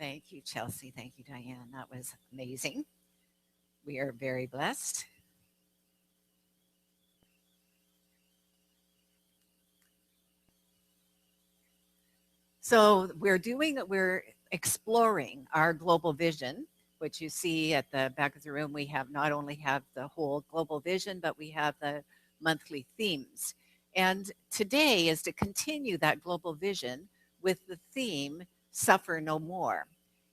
Thank you, Chelsea. Thank you, Diane. That was amazing. We are very blessed. So we're exploring our global vision, which you see at the back of the room. We have not only have the whole global vision, but we have the monthly themes. And today is to continue that global vision with the theme, Suffer No More.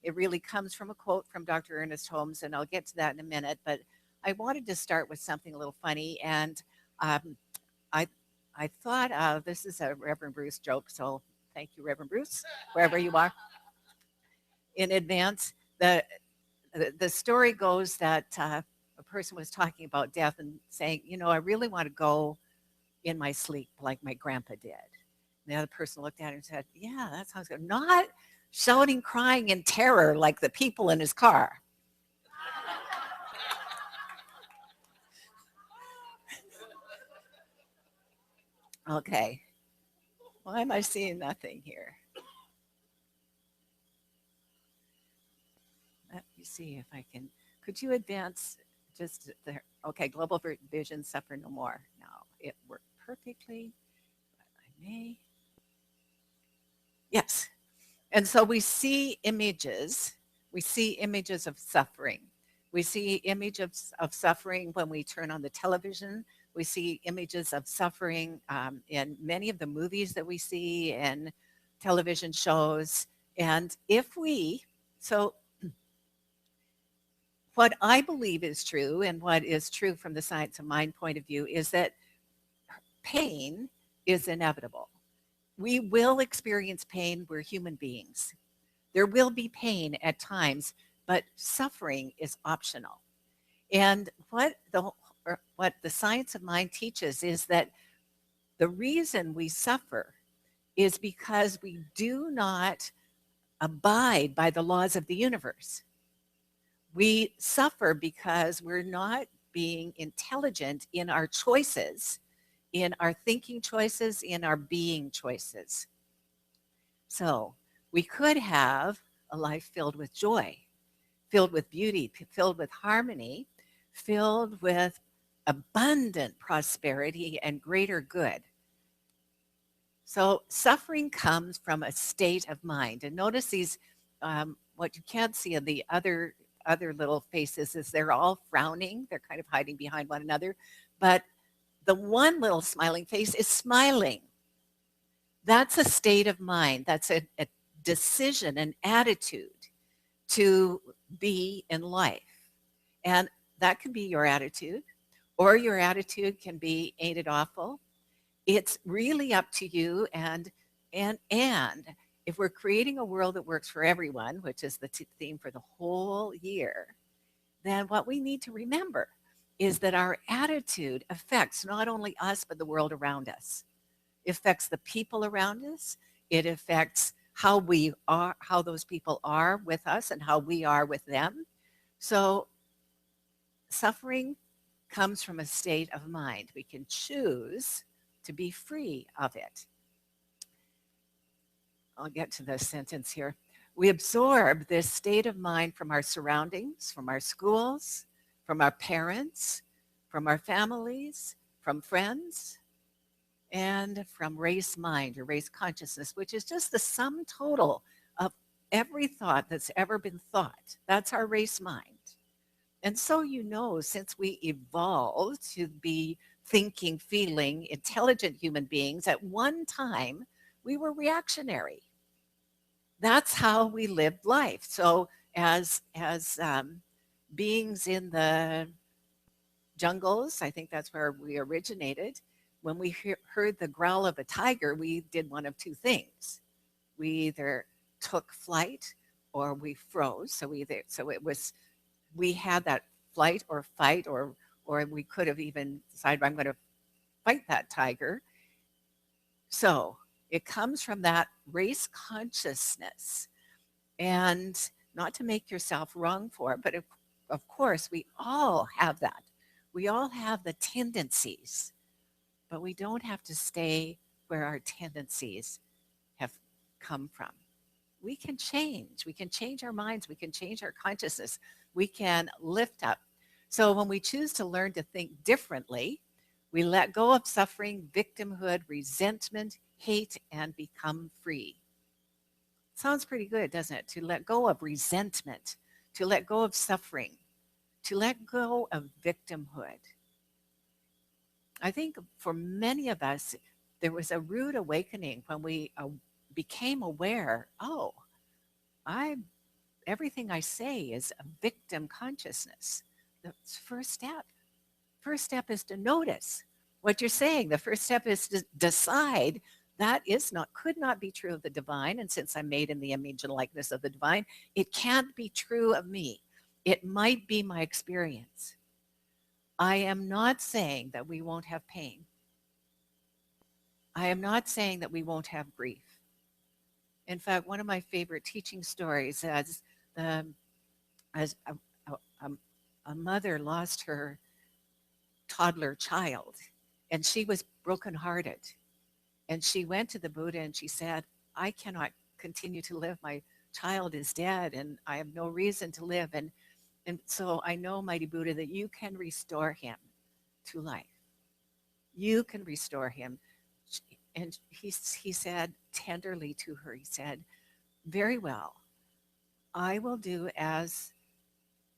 It really comes from a quote from Dr. Ernest Holmes, and I'll get to that in a minute. But I wanted to start with something a little funny. And um, I I thought this is a Reverend Bruce joke, so thank you, Reverend Bruce, wherever you are in advance. The story goes that a person was talking about death and saying, I really want to go in my sleep like my grandpa did. And the other person looked at him and said, yeah, that sounds good. Not shouting, crying in terror like the people in his car. Okay. Why am I seeing nothing here? Let me see if I can. Could you advance just there? Okay, global vision, suffer no more. Now it worked perfectly, but I may. Yes. And so we see images. We see images of suffering. We see images of suffering when we turn on the television. We see images of suffering in many of the movies that we see and television shows. And if we, so what I believe is true and what is true from the science of mind point of view is that pain is inevitable. We will experience pain. We're human beings. There will be pain at times, but suffering is optional. And what the science of mind teaches is that the reason we suffer is because we do not abide by the laws of the universe. We suffer because we're not being intelligent in our choices, in our thinking choices, in our being choices. So we could have a life filled with joy, filled with beauty, filled with harmony, filled with abundant prosperity and greater good. So suffering comes from a state of mind. And notice these, what you can't see in the other little faces is they're all frowning. They're kind of hiding behind one another. But the one little smiling face is smiling. That's a state of mind. That's a decision, an attitude to be in life. And that can be your attitude, or your attitude can be, ain't it awful? It's really up to you. And if we're creating a world that works for everyone, which is the theme for the whole year, then what we need to remember is that our attitude affects not only us, but the world around us. It affects the people around us. It affects how we are, how those people are with us and how we are with them. So suffering comes from a state of mind. We can choose to be free of it. I'll get to the sentence here. We absorb this state of mind from our surroundings, from our schools, from our parents, from our families, from friends, and from race mind or race consciousness, which is just the sum total of every thought that's ever been thought. That's our race mind. And so, since we evolved to be thinking, feeling, intelligent human beings, at one time we were reactionary. That's how we lived life. So, as beings in the jungles, I think that's where we originated. When we heard the growl of a tiger, we did one of two things. We either took flight or we froze. We had that flight or fight, or we could have even decided I'm going to fight that tiger. So it comes from that race consciousness. And not to make yourself wrong for it, but of course, we all have that. We all have the tendencies, but we don't have to stay where our tendencies have come from. we can change. We can change our minds. We can change our consciousness. We can lift up. So when we choose to learn to think differently, we let go of suffering, victimhood, resentment, hate, and become free. Sounds pretty good, doesn't it? To let go of resentment, to let go of suffering, to let go of victimhood. I think for many of us, there was a rude awakening when we became aware, oh, I everything I say is a victim consciousness. The first step. First step is to notice what you're saying. The first step is to decide that is not, could not be true of the divine. And since I'm made in the image and likeness of the divine, it can't be true of me. It might be my experience. I am not saying that we won't have pain. I am not saying that we won't have grief. In fact, one of my favorite teaching stories is as a mother lost her toddler child, and she was brokenhearted. And she went to the Buddha and she said, I cannot continue to live. My child is dead and I have no reason to live. And so I know, Mighty Buddha, that you can restore him to life. You can restore him. And he said tenderly to her, he said, very well, I will do as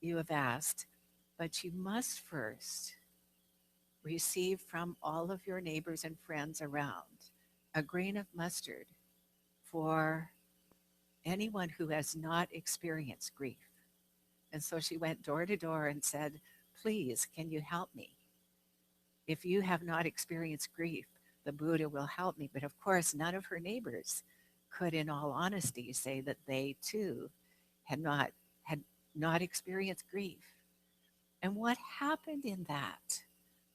you have asked, but you must first receive from all of your neighbors and friends around a grain of mustard for anyone who has not experienced grief. And so she went door to door and said, please, can you help me? If you have not experienced grief, the Buddha will help me. But of course, none of her neighbors could, in all honesty, say that they too had not experienced grief. And what happened in that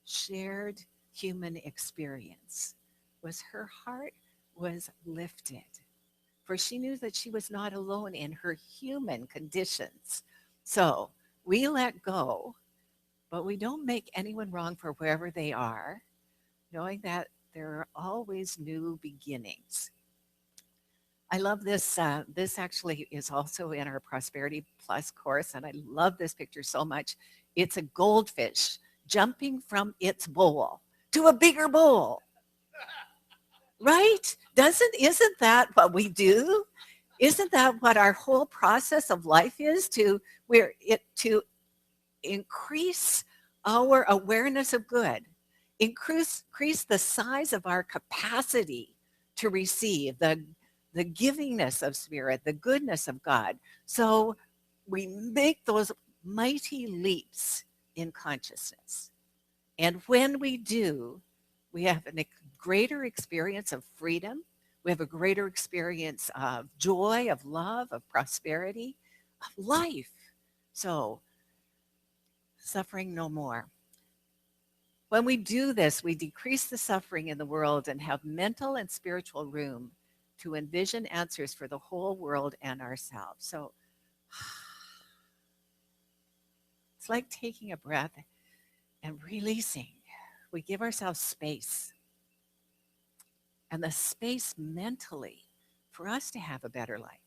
shared human experience was her heart was lifted, for she knew that she was not alone in her human conditions. So we let go, but we don't make anyone wrong for wherever they are, knowing that there are always new beginnings. I love this. This actually is also in our Prosperity Plus course, and I love this picture so much. It's a goldfish jumping from its bowl to a bigger bowl. Right? Isn't that what we do? Isn't that what our whole process of life is, to increase our awareness of good, increase the size of our capacity to receive the givingness of spirit, the goodness of God. So we make those mighty leaps in consciousness. And when we do, we have a greater experience of freedom. We have a greater experience of joy, of love, of prosperity, of life. So, suffering no more. When we do this, we decrease the suffering in the world and have mental and spiritual room to envision answers for the whole world and ourselves. So, it's like taking a breath and releasing. We give ourselves space, and the space mentally for us to have a better life.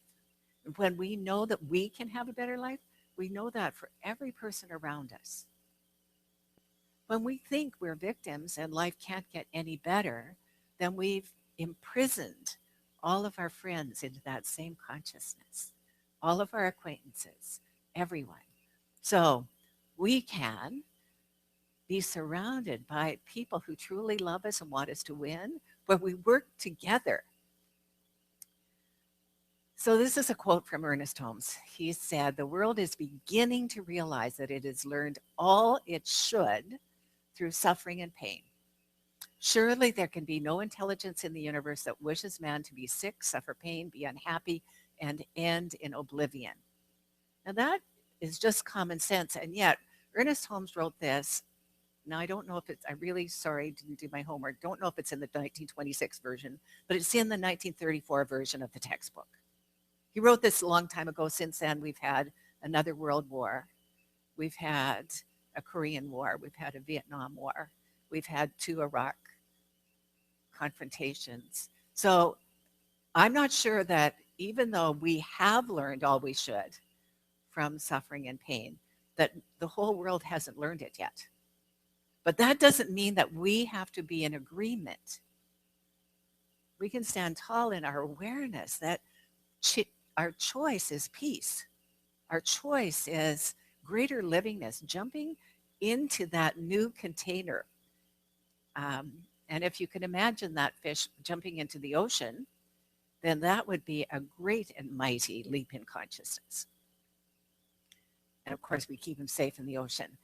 When we know that we can have a better life, we know that for every person around us. When we think we're victims and life can't get any better, then we've imprisoned all of our friends into that same consciousness, all of our acquaintances, everyone. So we can be surrounded by people who truly love us and want us to win, where we work together. So this is a quote from Ernest Holmes. He said, the world is beginning to realize that it has learned all it should through suffering and pain. Surely there can be no intelligence in the universe that wishes man to be sick, suffer pain, be unhappy, and end in oblivion. Now that is just common sense. And yet Ernest Holmes wrote this. Now, I don't know if it's, I really, sorry, didn't do my homework. Don't know if it's in the 1926 version, but it's in the 1934 version of the textbook. He wrote this a long time ago. Since then, we've had another world war. We've had a Korean War. We've had a Vietnam War. We've had 2 Iraq confrontations. So I'm not sure that even though we have learned all we should from suffering and pain, that the whole world hasn't learned it yet. But that doesn't mean that we have to be in agreement. We can stand tall in our awareness that our choice is peace. Our choice is greater livingness, jumping into that new container. Um, and if you can imagine that fish jumping into the ocean, then that would be a great and mighty leap in consciousness. And of course, we keep him safe in the ocean.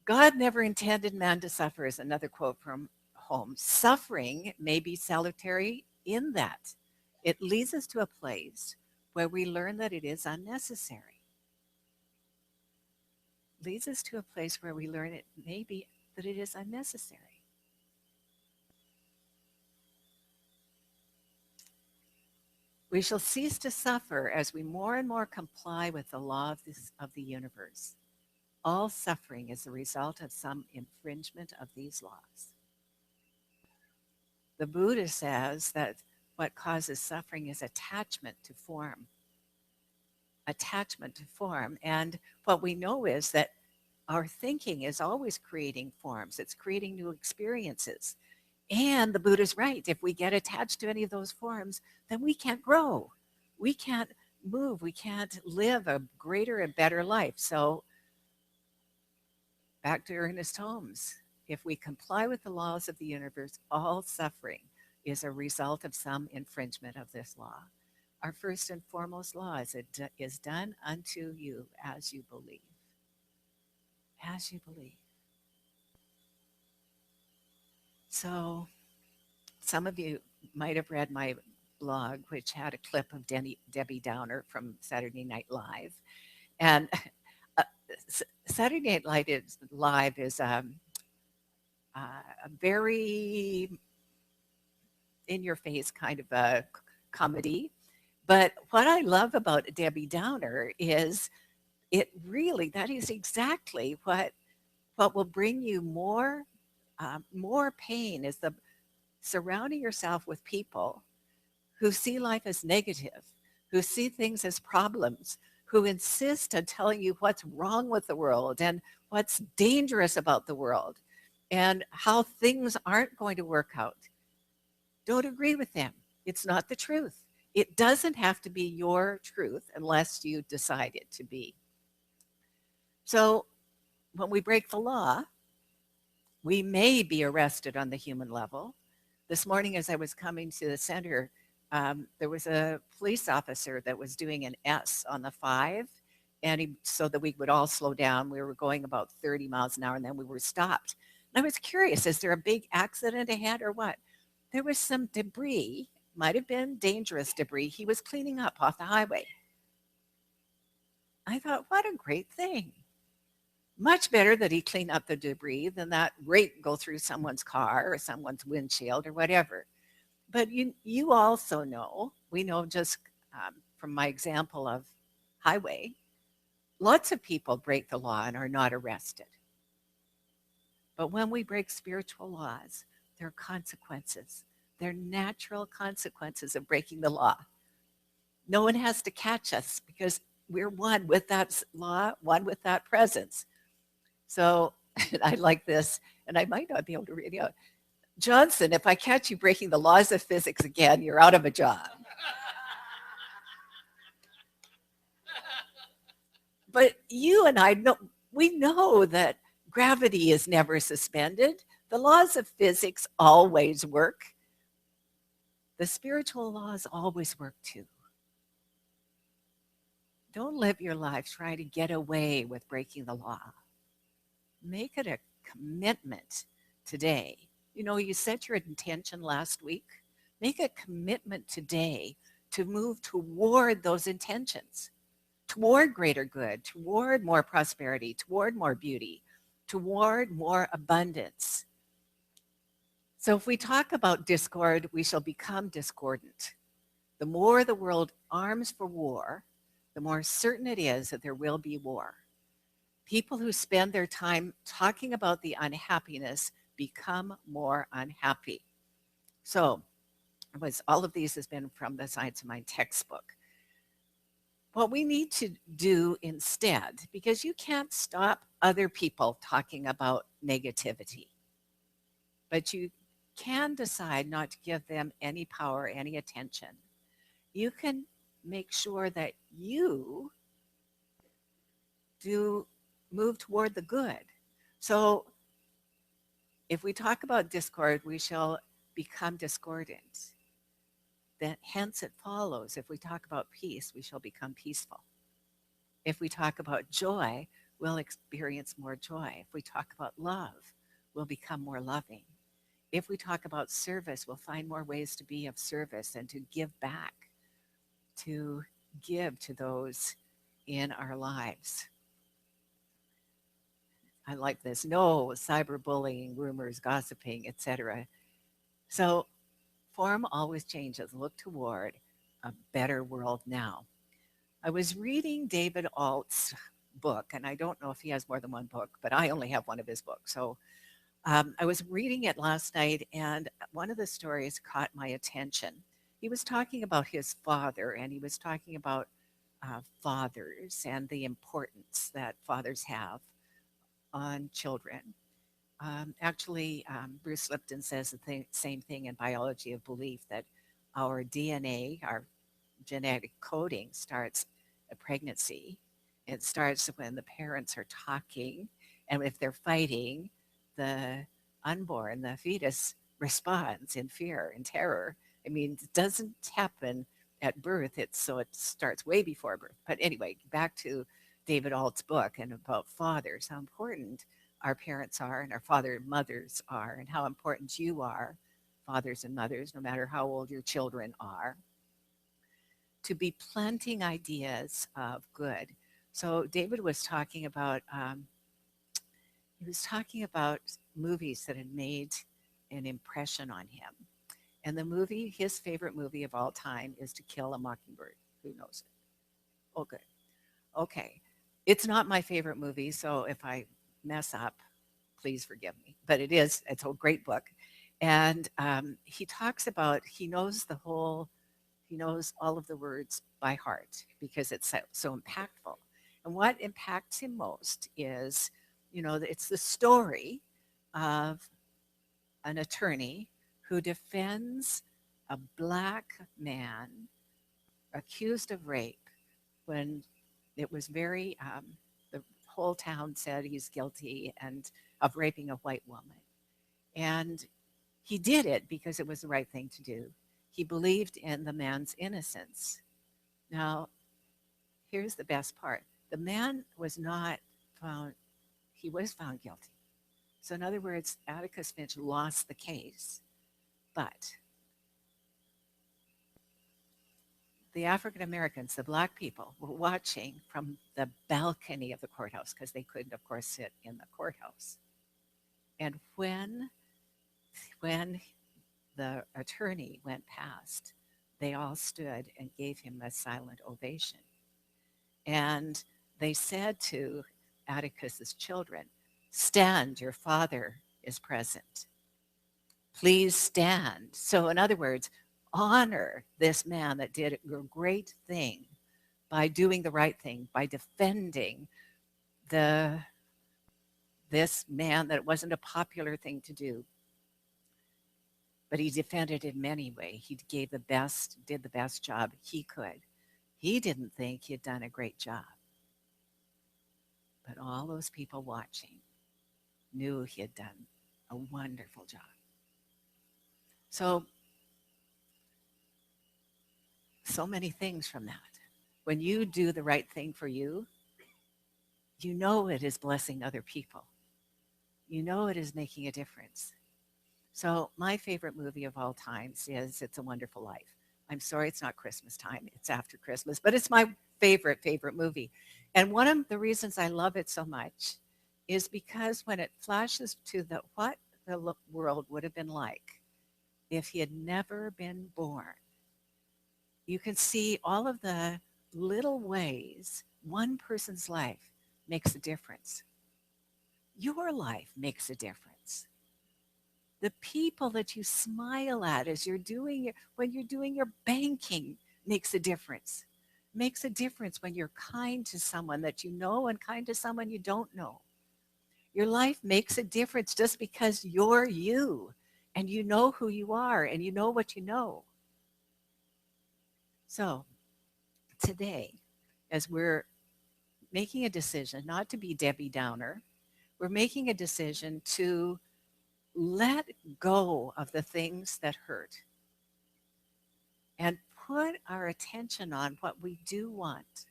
God never intended man to suffer, is another quote from Holmes. Suffering may be salutary in that it leads us to a place where we learn that it is unnecessary. Leads us to a place where we learn it maybe that it is unnecessary. We shall cease to suffer as we more and more comply with the law of the universe. All suffering is the result of some infringement of these laws. The Buddha says that what causes suffering is attachment to form. Attachment to form. And what we know is that our thinking is always creating forms. It's creating new experiences. And the Buddha's right. If we get attached to any of those forms, then we can't grow. We can't move. We can't live a greater and better life. So back to Ernest Holmes. If we comply with the laws of the universe, all suffering is a result of some infringement of this law. Our first and foremost law is it is done unto you as you believe. As you believe. So some of you might have read my blog, which had a clip of Debbie Downer from Saturday Night Live. And Saturday Night Live is a very in-your-face kind of a comedy. But what I love about Debbie Downer is that is exactly what will bring you more pain, is the surrounding yourself with people who see life as negative, who see things as problems, who insist on telling you what's wrong with the world and what's dangerous about the world and how things aren't going to work out. Don't agree with them. It's not the truth. It doesn't have to be your truth unless you decide it to be. So when we break the law, we may be arrested on the human level. This morning, as I was coming to the center, there was a police officer that was doing an S on the 5, and so that we would all slow down. We were going about 30 miles an hour, and then we were stopped. And I was curious, is there a big accident ahead or what? There was some debris, might have been dangerous debris, he was cleaning up off the highway. I thought, what a great thing. Much better that he clean up the debris than that rake go through someone's car or someone's windshield or whatever. But you also know, we know just from my example of highway, lots of people break the law and are not arrested. But when we break spiritual laws, there are consequences. There are natural consequences of breaking the law. No one has to catch us because we're one with that law, one with that presence. So I like this, and I might not be able to read it out. Johnson, if I catch you breaking the laws of physics again, you're out of a job. But you and I know, we know that gravity is never suspended. The laws of physics always work. The spiritual laws always work too. Don't live your life trying to get away with breaking the law. Make it a commitment today. You know, you set your intention last week. Make a commitment today to move toward those intentions, toward greater good, toward more prosperity, toward more beauty, toward more abundance. So if we talk about discord, we shall become discordant. The more the world arms for war, the more certain it is that there will be war. People who spend their time talking about the unhappiness become more unhappy. So all of these has been from the Science of Mind textbook. What we need to do instead, because you can't stop other people talking about negativity, but you can decide not to give them any power, any attention. You can make sure that you do move toward the good. So if we talk about discord, we shall become discordant. Then hence it follows, if we talk about peace, we shall become peaceful. If we talk about joy, we'll experience more joy. If we talk about love, we'll become more loving. If we talk about service, we'll find more ways to be of service and to give back, to give to those in our lives. I like this. No cyberbullying, rumors, gossiping, etc. So form always changes. Look toward a better world now. I was reading David Alt's book, and I don't know if he has more than one book, but I only have one of his books. So I was reading it last night, and one of the stories caught my attention. He was talking about his father, and he was talking about fathers and the importance that fathers have on children. Bruce Lipton says the same thing in Biology of Belief, that our DNA, our genetic coding, starts at pregnancy. It starts when the parents are talking, and if they're fighting, the unborn, the fetus, responds in fear and terror. I mean, it doesn't happen at birth. So it starts way before birth. But anyway, back to David Alt's book and about fathers, how important our parents are and our father and mothers are, and how important you are, fathers and mothers, no matter how old your children are, to be planting ideas of good. So David was talking about movies that had made an impression on him. And the movie, his favorite movie of all time, is To Kill a Mockingbird. Who knows it? Oh, good. Okay. It's not my favorite movie, so if I mess up, please forgive me. But it's a great book. And he talks about, he knows all of the words by heart because it's so impactful. And what impacts him most is, it's the story of an attorney who defends a black man accused of rape when it was the whole town said he's guilty and of raping a white woman. And he did it because it was the right thing to do. He believed in the man's innocence. Now, here's the best part. The man was not found, he was found guilty. So, in other words, Atticus Finch lost the case. But the African Americans, the black people, were watching from the balcony of the courthouse because they couldn't, of course, sit in the courthouse. And when the attorney went past, they all stood and gave him a silent ovation. And they said to Atticus's children, "Stand, your father is present. Please stand." So, in other words, honor this man that did a great thing by doing the right thing, by defending this man that it wasn't a popular thing to do, but he defended him anyway. He did the best job he could. He didn't think he had done a great job, but all those people watching knew he had done a wonderful job. So many things from that. When you do the right thing for you, you know it is blessing other people. You know it is making a difference. So my favorite movie of all times is It's a Wonderful Life. I'm sorry it's not Christmas time. It's after Christmas, but it's my favorite movie. And one of the reasons I love it so much is because when it flashes to what the world would have been like if he had never been born, you can see all of the little ways one person's life makes a difference. Your life makes a difference. The people that you smile at as you're doing when you're doing your banking makes a difference. Makes a difference when you're kind to someone that you know and kind to someone you don't know. Your life makes a difference just because you're you and you know who you are and you know what you know. So today, as we're making a decision not to be Debbie Downer, we're making a decision to let go of the things that hurt and put our attention on what we do want.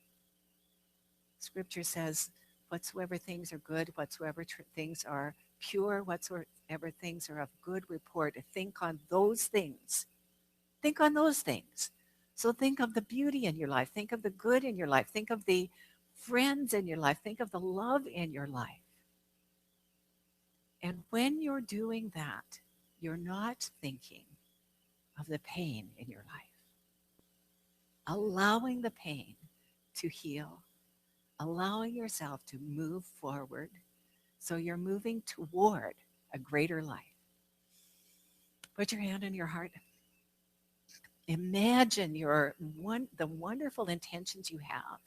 Scripture says, whatsoever things are good, whatsoever things are pure, whatsoever things are of good report, think on those things. Think on those things. So think of the beauty in your life. Think of the good in your life. Think of the friends in your life. Think of the love in your life. And when you're doing that, you're not thinking of the pain in your life. Allowing the pain to heal, allowing yourself to move forward so you're moving toward a greater life. Put your hand on your heart. Imagine the wonderful intentions you have.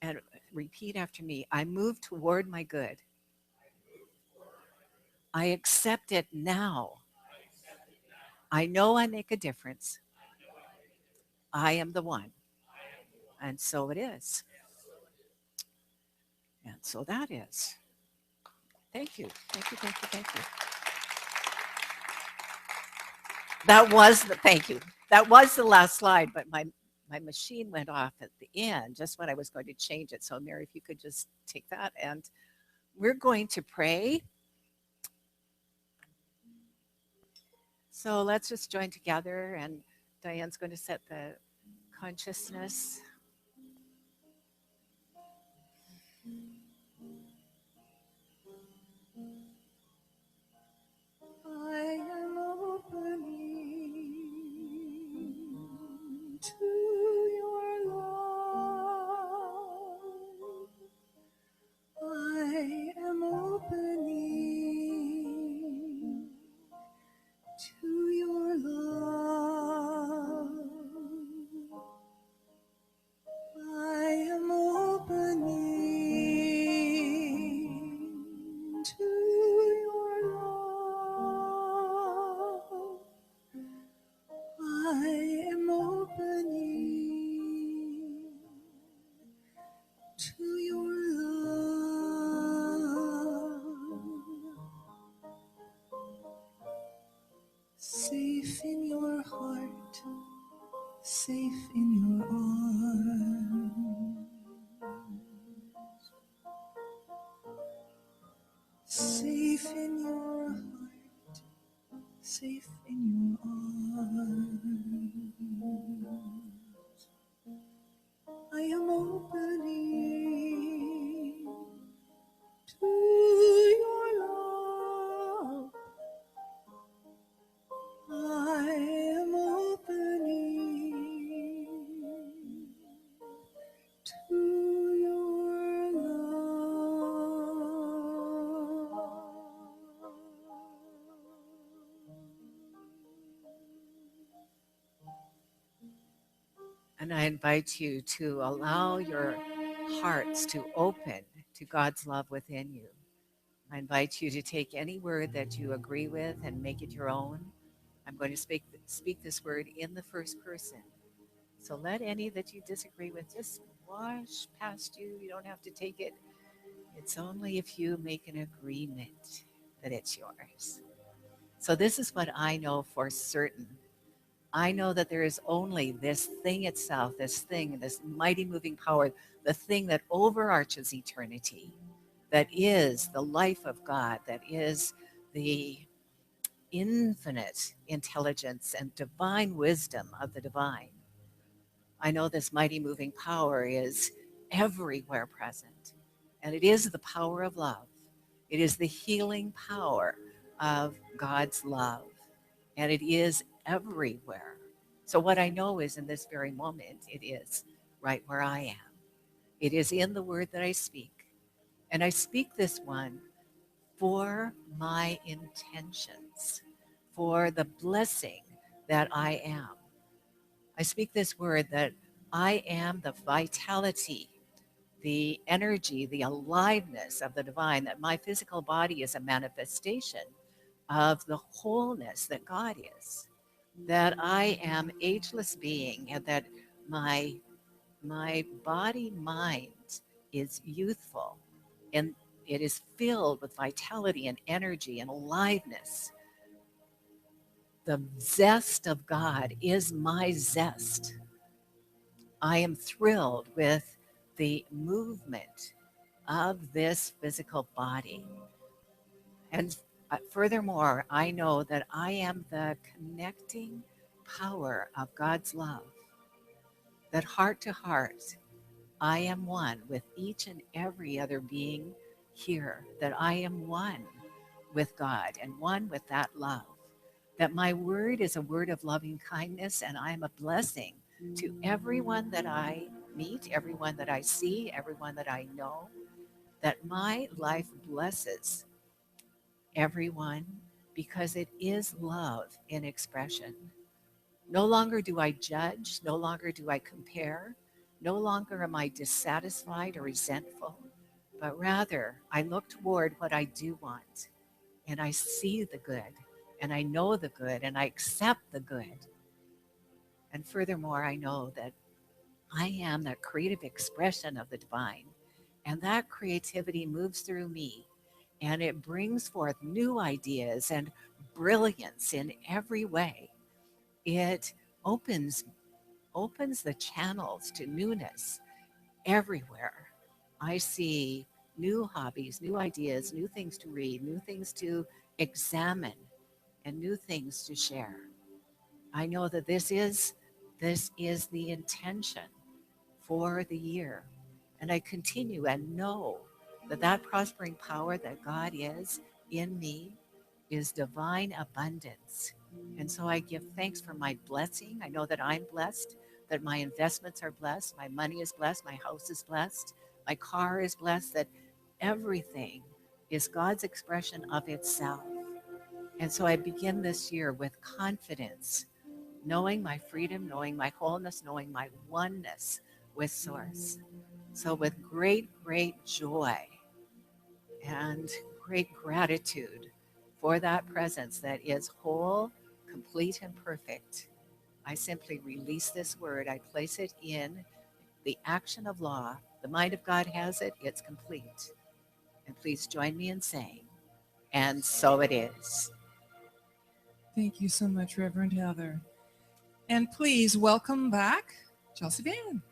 And repeat after me. I move toward my good. I accept it now. I know I make a difference. I am the one. And so it is. And so that is. Thank you. Thank you. Thank you. Thank you. Thank you. That was the last slide, but my machine went off at the end just when I was going to change it. So Mary, if you could just take that, and we're going to pray. So let's just join together, and Diane's going to set the consciousness. I am opening to your love. I am opening to your love. I am opening to your love. I am opening to your love. Safe in your heart, safe in your arms, safe in your heart, safe in your arms. I am opening to your love. I am opening to your love. And I invite you to allow your hearts to open to God's love within you. I invite you to take any word that you agree with and make it your own. I'm going to speak this word in the first person. So let any that you disagree with just wash past you. You don't have to take it. It's only if you make an agreement that it's yours. So this is what I know for certain. I know that there is only this thing itself, this thing, this mighty moving power, the thing that overarches eternity, that is the life of God, that is the infinite intelligence and divine wisdom of the divine. I know this mighty moving power is everywhere present, and it is the power of love. It is the healing power of God's love, and it is everywhere. So what I know is in this very moment, it is right where I am. It is in the word that I speak. And I speak this one for my intentions, for the blessing that I am. I speak this word that I am the vitality, the energy, the aliveness of the divine, that my physical body is a manifestation of the wholeness that God is, that I am ageless being, and that my my body mind is youthful, and it is filled with vitality and energy and aliveness. The zest of God is my zest. I am thrilled with the movement of this physical body. And furthermore, I know that I am the connecting power of God's love, that heart to heart, I am one with each and every other being here, that I am one with God and one with that love, that my word is a word of loving kindness, and I am a blessing to everyone that I meet, everyone that I see, everyone that I know, that my life blesses everyone because it is love in expression. No longer do I judge, no longer do I compare, no longer am I dissatisfied or resentful, but rather I look toward what I do want, and I see the good, and I know the good, and I accept the good. And furthermore, I know that I am that creative expression of the divine, and that creativity moves through me, and it brings forth new ideas and brilliance in every way. It opens opens the channels to newness everywhere. I see new hobbies, new ideas, new things to read, new things to examine, and new things to share. I know that this is the intention for the year. And I continue and know that that prospering power that God is in me is divine abundance. And so I give thanks for my blessing. I know that I'm blessed, that my investments are blessed, my money is blessed, my house is blessed, my car is blessed, that everything is God's expression of itself. And so I begin this year with confidence, knowing my freedom, knowing my wholeness, knowing my oneness with Source. So, with great, great joy and great gratitude for that presence that is whole, complete, and perfect, I simply release this word. I place it in the action of law. The mind of God has it, it's complete. And please join me in saying, and so it is. Thank you so much, Reverend Heather. And please welcome back Chelsea Van.